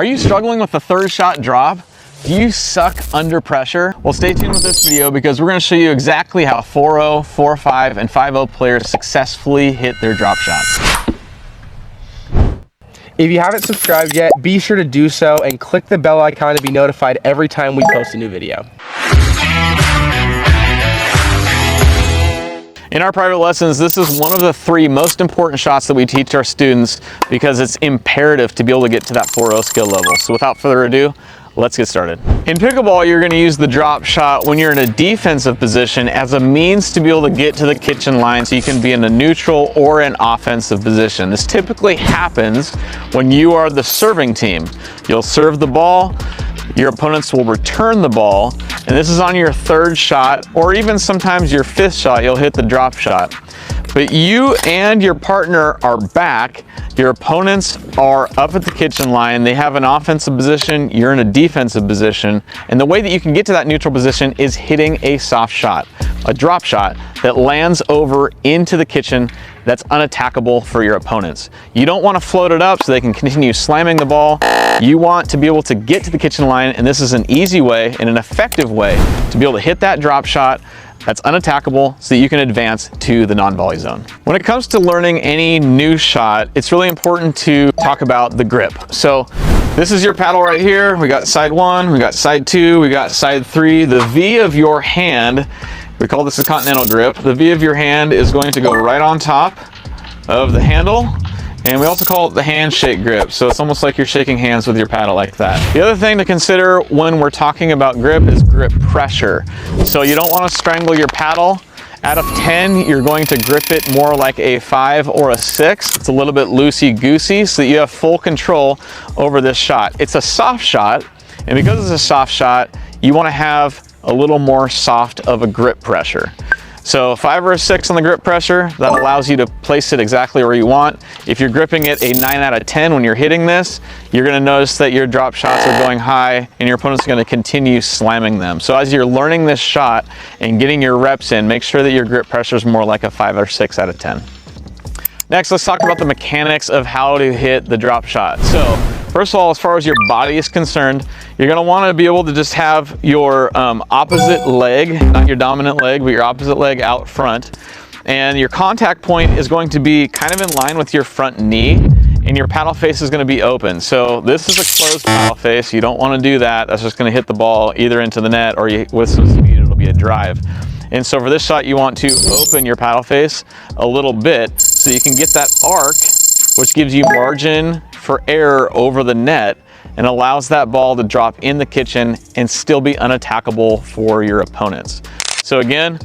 Are you struggling with the third shot drop? Do you suck under pressure? Well, stay tuned with this video because we're going to show you exactly how 4-0, 4-5, and 5-0 players successfully hit their drop shots. If you haven't subscribed yet, be sure to do so and click the bell icon to be notified every time we post a new video. In our private lessons, this is one of the 3 most important shots that we teach our students because it's imperative to be able to get to that 4-0 skill level. So without further ado, let's get started. In pickleball, you're going to use the drop shot when you're in a defensive position as a means to be able to get to the kitchen line so you can be in a neutral or an offensive position. This typically happens when you are the serving team. You'll serve the ball, your opponents will return the ball, and this is on your 3rd shot, or even sometimes your 5th shot, you'll hit the drop shot. But you and your partner are back, your opponents are up at the kitchen line, they have an offensive position, you're in a defensive position, and the way that you can get to that neutral position is hitting a soft shot, a drop shot that lands over into the kitchen that's unattackable for your opponents. You don't want to float it up so they can continue slamming the ball. You want to be able to get to the kitchen line, and this is an easy way and an effective way to be able to hit that drop shot that's unattackable so that you can advance to the non-volley zone. When it comes to learning any new shot, it's really important to talk about the grip. So this is your paddle right here. We got side 1, we got side 2, we got side 3. The V of your hand, we call this a continental grip. The V of your hand is going to go right on top of the handle. And we also call it the handshake grip. So it's almost like you're shaking hands with your paddle like that. The other thing to consider when we're talking about grip is grip pressure. So you don't want to strangle your paddle. Out of 10, you're going to grip it more like a 5 or a 6. It's a little bit loosey-goosey so that you have full control over this shot. It's a soft shot, and because it's a soft shot, you want to have a little more soft of a grip pressure. So 5 or a 6 on the grip pressure, that allows you to place it exactly where you want. If you're gripping it a 9 out of 10 when you're hitting this, you're going to notice that your drop shots are going high and your opponent's going to continue slamming them. So as you're learning this shot and getting your reps in, make sure that your grip pressure is more like a 5 or 6 out of 10. Next, let's talk about the mechanics of how to hit the drop shot. So first of all, as far as your body is concerned, you're going to want to be able to just have your opposite leg, not your dominant leg, but your opposite leg out front. And your contact point is going to be kind of in line with your front knee, and your paddle face is going to be open. So this is a closed paddle face. You don't want to do that. That's just going to hit the ball either into the net or with some speed, it'll be a drive. And so for this shot, you want to open your paddle face a little bit so you can get that arc, which gives you margin for error over the net and allows that ball to drop in the kitchen and still be unattackable for your opponents. So again,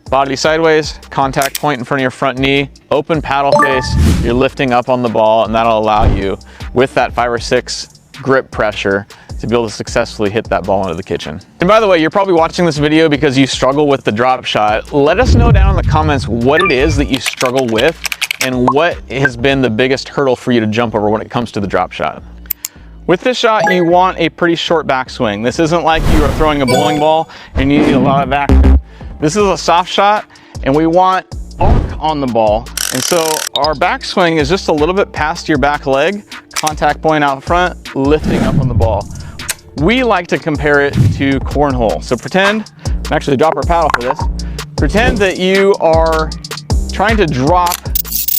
body sideways, contact point in front of your front knee, open paddle face, you're lifting up on the ball, and that'll allow you, with that 5 or 6 grip pressure, to be able to successfully hit that ball into the kitchen. And by the way, you're probably watching this video because you struggle with the drop shot. Let us know down in the comments what it is that you struggle with and what has been the biggest hurdle for you to jump over when it comes to the drop shot. With this shot, you want a pretty short backswing. This isn't like you are throwing a bowling ball and you need a lot of backswing. This is a soft shot and we want arc on the ball. And so our backswing is just a little bit past your back leg, contact point out front, lifting up on the ball. We like to compare it to cornhole. So pretend, actually drop our paddle for this, pretend that you are trying to drop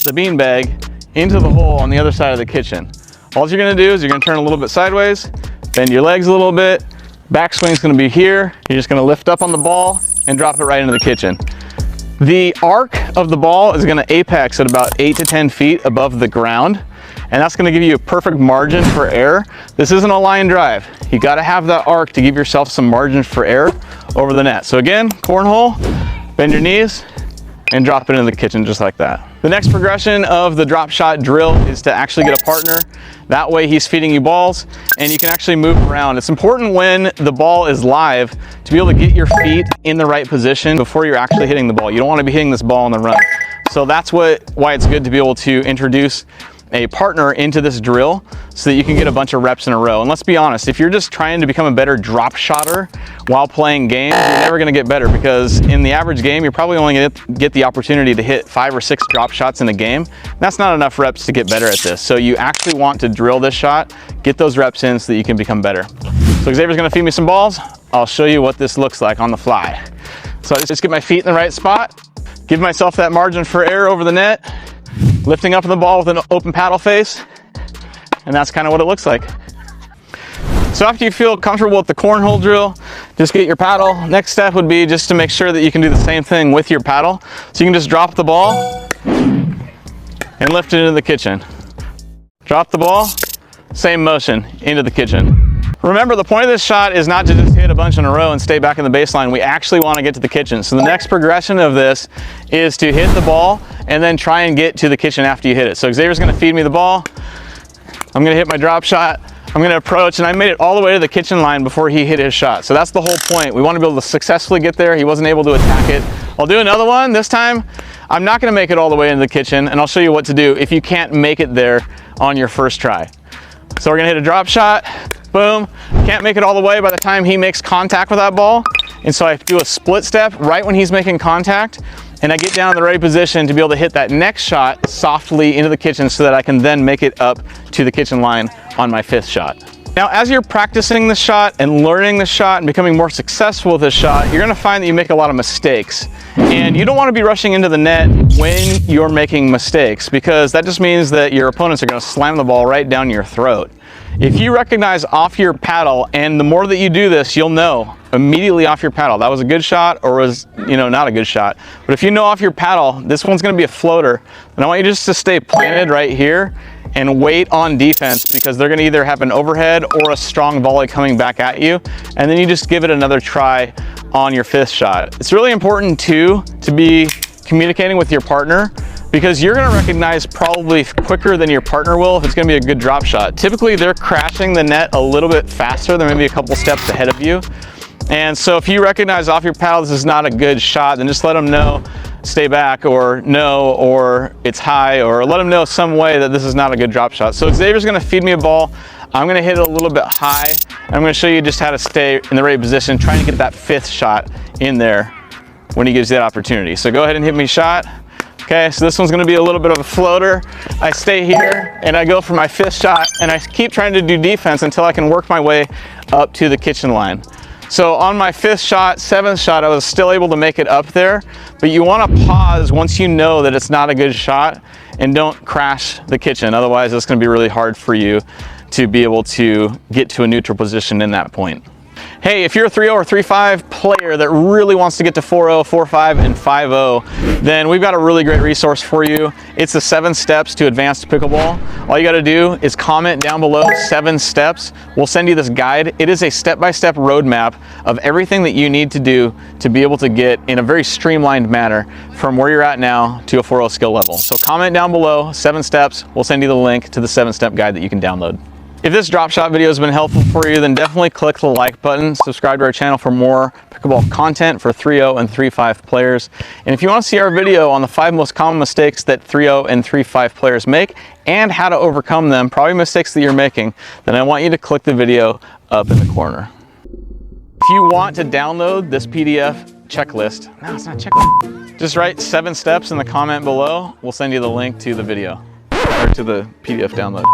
the beanbag into the hole on the other side of the kitchen. All you're gonna do is you're gonna turn a little bit sideways, bend your legs a little bit, backswing's gonna be here, you're just gonna lift up on the ball and drop it right into the kitchen. The arc of the ball is gonna apex at about 8 to 10 feet above the ground, and that's gonna give you a perfect margin for error. This isn't a line drive. You gotta have that arc to give yourself some margin for error over the net. So again, cornhole, bend your knees, and drop it into the kitchen just like that. The next progression of the drop shot drill is to actually get a partner. That way he's feeding you balls and you can actually move around. It's important when the ball is live to be able to get your feet in the right position before you're actually hitting the ball. You don't want to be hitting this ball on the run. So that's why it's good to be able to introduce a partner into this drill so that you can get a bunch of reps in a row. And let's be honest, if you're just trying to become a better drop shotter while playing games, you're never gonna get better, because in the average game, you're probably only gonna get the opportunity to hit 5 or 6 drop shots in a game. That's not enough reps to get better at this. So you actually want to drill this shot, get those reps in so that you can become better. So Xavier's gonna feed me some balls. I'll show you what this looks like on the fly. So I just get my feet in the right spot, give myself that margin for error over the net, lifting up the ball with an open paddle face, and that's kind of what it looks like. So after you feel comfortable with the cornhole drill, just get your paddle. Next step would be just to make sure that you can do the same thing with your paddle. So you can just drop the ball and lift it into the kitchen. Drop the ball, same motion, into the kitchen. Remember, the point of this shot is not to just hit a bunch in a row and stay back in the baseline. We actually want to get to the kitchen. So the next progression of this is to hit the ball and then try and get to the kitchen after you hit it. So Xavier's going to feed me the ball. I'm going to hit my drop shot. I'm going to approach, and I made it all the way to the kitchen line before he hit his shot. So that's the whole point. We want to be able to successfully get there. He wasn't able to attack it. I'll do another one. This time, I'm not going to make it all the way into the kitchen, and I'll show you what to do if you can't make it there on your first try. So we're going to hit a drop shot. Boom. Can't make it all the way by the time he makes contact with that ball. And so I do a split step right when he's making contact, and I get down in the right position to be able to hit that next shot softly into the kitchen so that I can then make it up to the kitchen line on my 5th shot. Now, as you're practicing this shot and learning this shot and becoming more successful with this shot, you're gonna find that you make a lot of mistakes. And you don't wanna be rushing into the net when you're making mistakes, because that just means that your opponents are gonna slam the ball right down your throat. If you recognize off your paddle, and the more that you do this, you'll know immediately off your paddle that was a good shot or was, not a good shot. But if you know off your paddle, this one's gonna be a floater, then I want you just to stay planted right here and wait on defense, because they're gonna either have an overhead or a strong volley coming back at you, and then you just give it another try on your 5th shot. It's really important too to be communicating with your partner, because you're gonna recognize probably quicker than your partner will if it's gonna be a good drop shot. Typically, they're crashing the net a little bit faster. They're maybe a couple steps ahead of you. And so if you recognize off your paddle this is not a good shot, then just let them know, stay back, or no, or it's high, or let them know some way that this is not a good drop shot. So Xavier's gonna feed me a ball. I'm gonna hit it a little bit high. And I'm gonna show you just how to stay in the right position, trying to get that 5th shot in there when he gives you that opportunity. So go ahead and hit me a shot. Okay, so this one's gonna be a little bit of a floater. I stay here and I go for my 5th shot, and I keep trying to do defense until I can work my way up to the kitchen line. So on my 5th shot, 7th shot, I was still able to make it up there, but you wanna pause once you know that it's not a good shot, and don't crash the kitchen. Otherwise, it's gonna be really hard for you to be able to get to a neutral position in that point. Hey, if you're a 3-0 or 3-5 player that really wants to get to 4-0, 4-5, and 5-0, then we've got a really great resource for you. It's the 7 steps to advanced pickleball. All you gotta do is comment down below 7 steps. We'll send you this guide. It is a step-by-step roadmap of everything that you need to do to be able to get, in a very streamlined manner, from where you're at now to a 4-0 skill level. So comment down below 7 steps. We'll send you the link to the 7-step guide that you can download. If this drop shot video has been helpful for you, then definitely click the like button, subscribe to our channel for more pickleball content for 3-0 and 3-5 players. And if you want to see our video on the 5 most common mistakes that 3-0 and 3-5 players make and how to overcome them, probably mistakes that you're making, then I want you to click the video up in the corner. If you want to download this PDF checklist, no, it's not checklist, just write 7 steps in the comment below. We'll send you the link to the video, or to the PDF download.